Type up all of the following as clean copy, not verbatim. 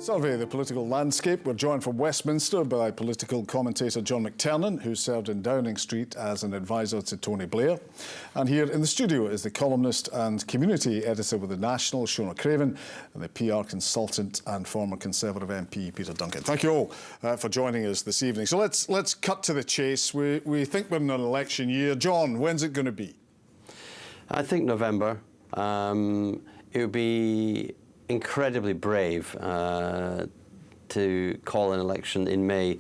Survey the political landscape. We're joined from Westminster by political commentator John McTernan, who served in Downing Street as an advisor to Tony Blair. And here in the studio is the columnist and community editor with The National, Shone Craven, and the PR consultant and former Conservative MP Peter Duncan. Thank you all for joining us this evening. So let's cut to the chase. We think we're in an election year. John, when's it going to be? I think November. It would be incredibly brave to call an election in May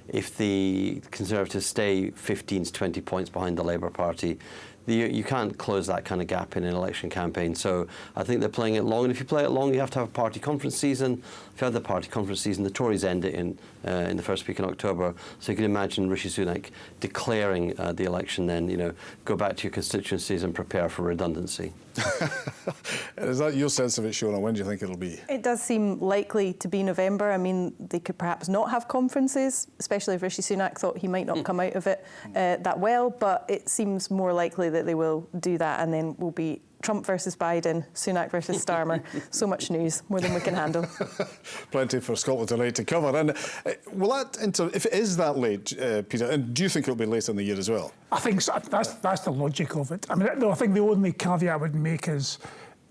if the Conservatives stay 15 to 20 points behind the Labour Party. You can't close that kind of gap in an election campaign. So I think they're playing it long. And if you play it long, you have to have a party conference season. If you have the party conference season, the Tories end it in the first week in October. So you can imagine Rishi Sunak declaring the election then, you know, go back to your constituencies and prepare for redundancy. Is that your sense of it, Shona? When do you think it'll be? It does seem likely to be November. I mean, they could perhaps not have conferences, especially if Rishi Sunak thought he might not come out of it that well, but it seems more likely that they will do that, and then we'll be Trump versus Biden, Sunak versus Starmer. So much news, more than we can handle. Plenty for Scotland tonight to cover. And will that if it is that late, Peter, and do you think it'll be late in the year as well? I think so. That's the logic of it. I mean, no, I think the only caveat I would make is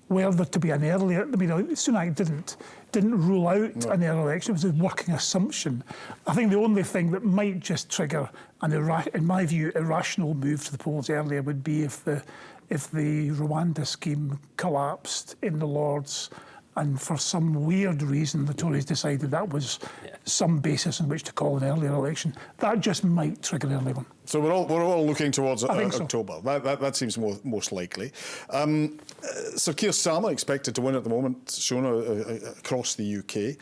were there to be an earlier. I mean, Sunak didn't rule out an early election. It was a working assumption. I think the only thing that might just trigger in my view, irrational move to the polls earlier would be if the Rwanda scheme collapsed in the Lords, and for some weird reason the Tories decided that was some basis on which to call an earlier election. That just might trigger an early one. So we're all looking towards October. So. That seems most likely. Sir Keir Starmer expected to win at the moment, Shona, across the UK.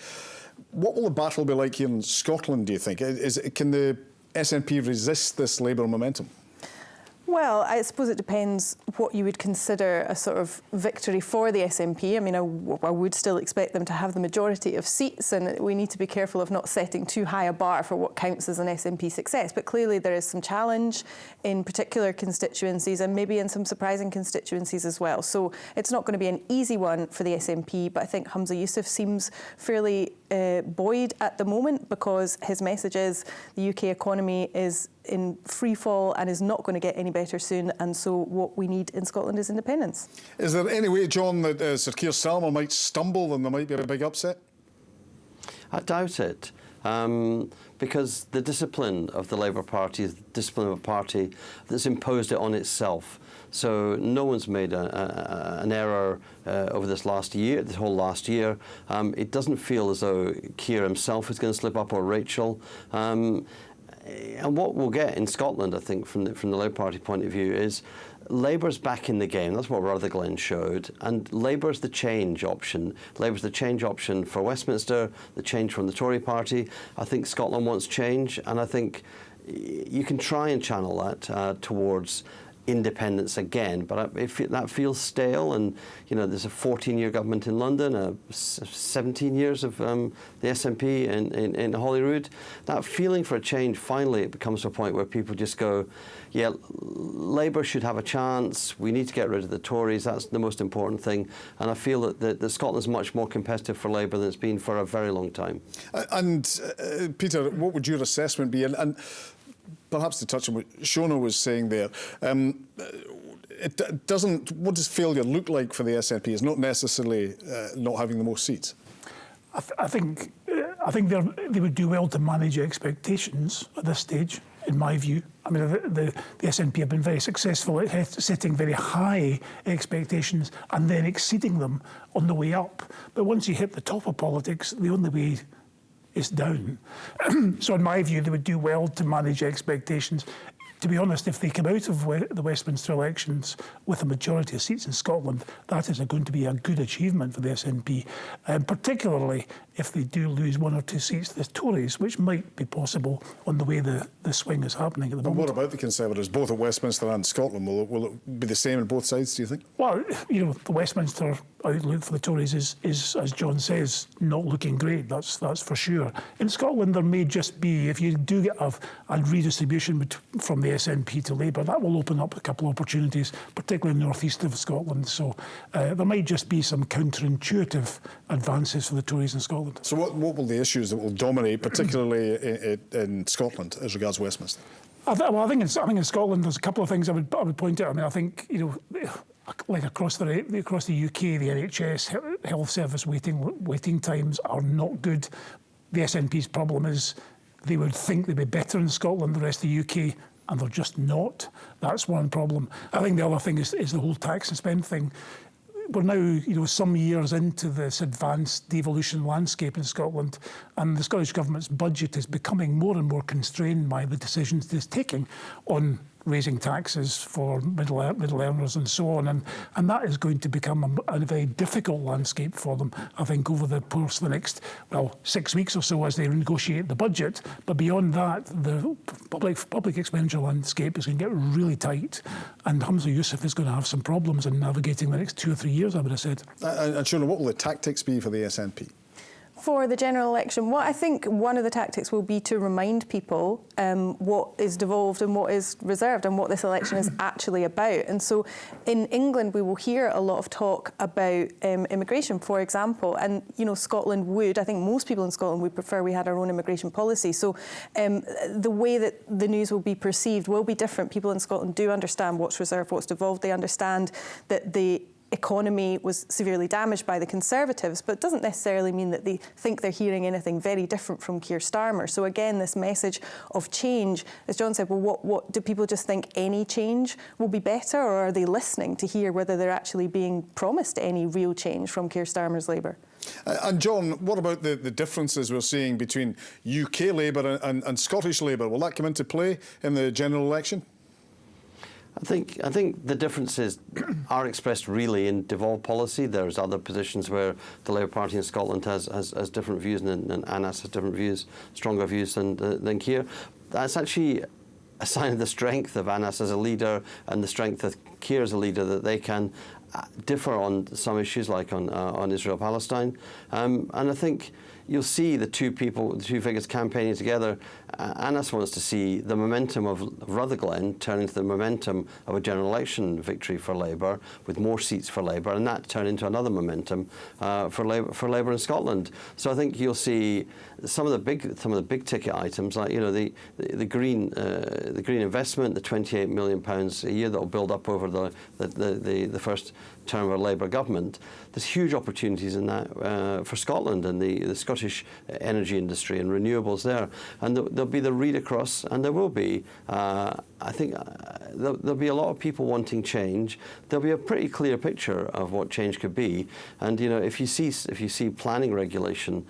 What will the battle be like here in Scotland, do you think? Can the SNP resist this Labour momentum? Well, I suppose it depends what you would consider a sort of victory for the SNP. I mean, I would still expect them to have the majority of seats, and we need to be careful of not setting too high a bar for what counts as an SNP success. But clearly there is some challenge in particular constituencies, and maybe in some surprising constituencies as well. So it's not going to be an easy one for the SNP, but I think Humza Yousaf seems fairly buoyed at the moment, because his message is the UK economy is in free fall and is not going to get any better soon, and so what we need in Scotland is independence. Is there any way, John, that Sir Keir Starmer might stumble and there might be a big upset? I doubt it, because the discipline of the Labour Party is the discipline of a party that's imposed it on itself. So no one's made an error over this whole last year. It doesn't feel as though Keir himself is going to slip up, or Rachel. And what we'll get in Scotland, I think, from the Labour Party point of view, is Labour's back in the game. That's what Rutherglen showed. And Labour's the change option. Labour's the change option for Westminster, the change from the Tory party. I think Scotland wants change, and I think you can try and channel that towards independence again, but that feels stale. And you know, there's a 14-year government in London, 17 years of the SNP in Holyrood. That feeling for a change, finally it becomes to a point where people just go, yeah, Labour should have a chance, we need to get rid of the Tories, that's the most important thing. And I feel that Scotland's much more competitive for Labour than it's been for a very long time. Peter, what would your assessment be? And perhaps to touch on what Shona was saying there, what does failure look like for the SNP? It's not necessarily not having the most seats. I think they would do well to manage expectations at this stage, in my view. I mean, the SNP have been very successful at setting very high expectations and then exceeding them on the way up. But once you hit the top of politics, the only way is down. So in my view, they would do well to manage expectations. To be honest, if they come out of the Westminster elections with a majority of seats in Scotland, that is going to be a good achievement for the SNP, particularly if they do lose one or two seats to the Tories, which might be possible on the way the swing is happening at the moment. But what about the Conservatives, both at Westminster and Scotland? Will it be the same on both sides, do you think? Well, you know, the Westminster outlook for the Tories is, as John says, not looking great. That's for sure. In Scotland, there may just be, if you do get a redistribution from the SNP to Labour, that will open up a couple of opportunities, particularly in the northeast of Scotland. So there might just be some counterintuitive advances for the Tories in Scotland. So what will the issues that will dominate, particularly in Scotland, as regards Westminster? I think in Scotland, there's a couple of things I would point out. I mean, I think, like across the UK, the NHS health service waiting times are not good. The SNP's problem is they would think they'd be better in Scotland than the rest of the UK, and they're just not. That's one problem. I think the other thing is the whole tax and spend thing. We're now, some years into this advanced devolution landscape in Scotland, and the Scottish Government's budget is becoming more and more constrained by the decisions it's taking on raising taxes for middle earners and so on, and that is going to become a very difficult landscape for them, I think, over the course of the next 6 weeks or so as they renegotiate the budget. But beyond that, the public expenditure landscape is going to get really tight, and Hamza Yousaf is going to have some problems in navigating the next 2 or 3 years, I would have said. And Shona, what will the tactics be for the SNP? For the general election, what I think one of the tactics will be to remind people what is devolved and what is reserved and what this election is actually about. And so in England, we will hear a lot of talk about immigration, for example. And, Scotland would, I think most people in Scotland would prefer we had our own immigration policy. So the way that the news will be perceived will be different. People in Scotland do understand what's reserved, what's devolved. They understand that the economy was severely damaged by the Conservatives, but it doesn't necessarily mean that they think they're hearing anything very different from Keir Starmer. So again, this message of change, as John said, well, what do people just think any change will be better, or are they listening to hear whether they're actually being promised any real change from Keir Starmer's Labour? And John, what about the differences we're seeing between UK Labour and Scottish Labour? Will that come into play in the general election? I think the differences are expressed really in devolved policy. There's other positions where the Labour Party in Scotland has different views, and Anas has different views, stronger views than Keir. That's actually a sign of the strength of Anas as a leader and the strength of Keir as a leader, that they can differ on some issues like on Israel-Palestine. And I think you'll see the two figures campaigning together. Anas wants to see the momentum of Rutherglen turn into the momentum of a general election victory for Labour, with more seats for Labour, and that turn into another momentum for Labour in Scotland. So I think you'll see some of the big ticket items, like the green investment, the £28 million a year that will build up over the first term of a Labour government. There's huge opportunities in that for Scotland and the Scottish energy industry and renewables there. And there'll be the read across, and there will be, I think, there'll be a lot of people wanting change. There'll be a pretty clear picture of what change could be. And if you see planning regulation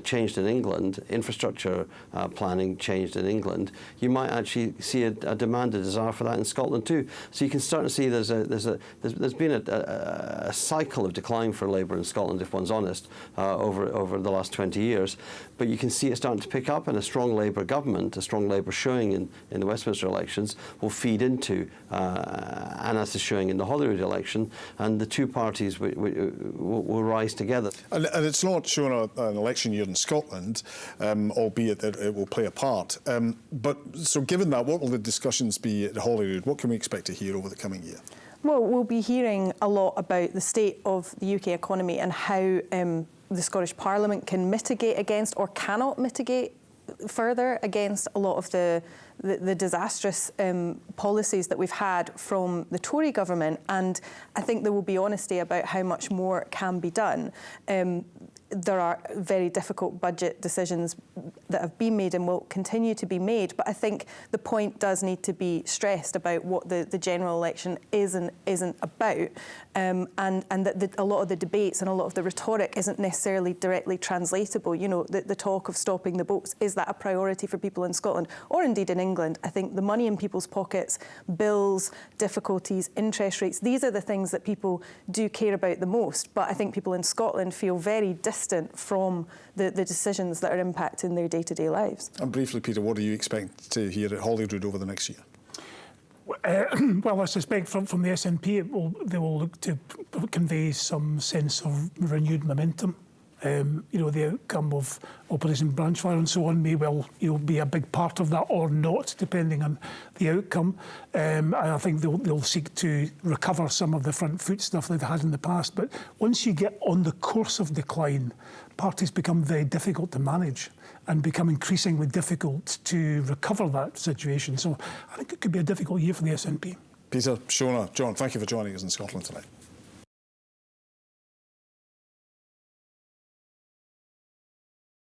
changed in England, infrastructure planning changed in England, you might actually see a demand, a desire for that in Scotland too. So you can start to see there's been a cycle of decline for Labour in Scotland, if one's honest, over the last 20 years. But you can see it starting to pick up, and a strong Labour government, a strong Labour showing in the Westminster elections will feed into Anas's showing in the Holyrood election, and the two parties will rise together. And it's not showing an election year in Scotland, albeit that it will play a part. But so given that, what will the discussions be at Holyrood? What can we expect to hear over the coming year? Well, we'll be hearing a lot about the state of the UK economy and how the Scottish Parliament can mitigate against, or cannot mitigate further against, a lot of the disastrous policies that we've had from the Tory government. And I think there will be honesty about how much more can be done. There are very difficult budget decisions that have been made and will continue to be made, but I think the point does need to be stressed about what the general election is and isn't about, and that a lot of the debates and a lot of the rhetoric isn't necessarily directly translatable. The talk of stopping the boats, is that a priority for people in Scotland, or indeed in England? I think the money in people's pockets, bills, difficulties, interest rates, these are the things that people do care about the most, but I think people in Scotland feel very distant from the decisions that are impacting their day-to-day lives. And briefly, Peter, what do you expect to hear at Holyrood over the next year? Well, I suspect from the SNP, they will look to convey some sense of renewed momentum. The outcome of Operation Branchfire and so on may well be a big part of that or not, depending on the outcome. I think they'll seek to recover some of the front foot stuff they've had in the past. But once you get on the course of decline, parties become very difficult to manage and become increasingly difficult to recover that situation. So I think it could be a difficult year for the SNP. Peter, Shona, John, thank you for joining us in Scotland tonight.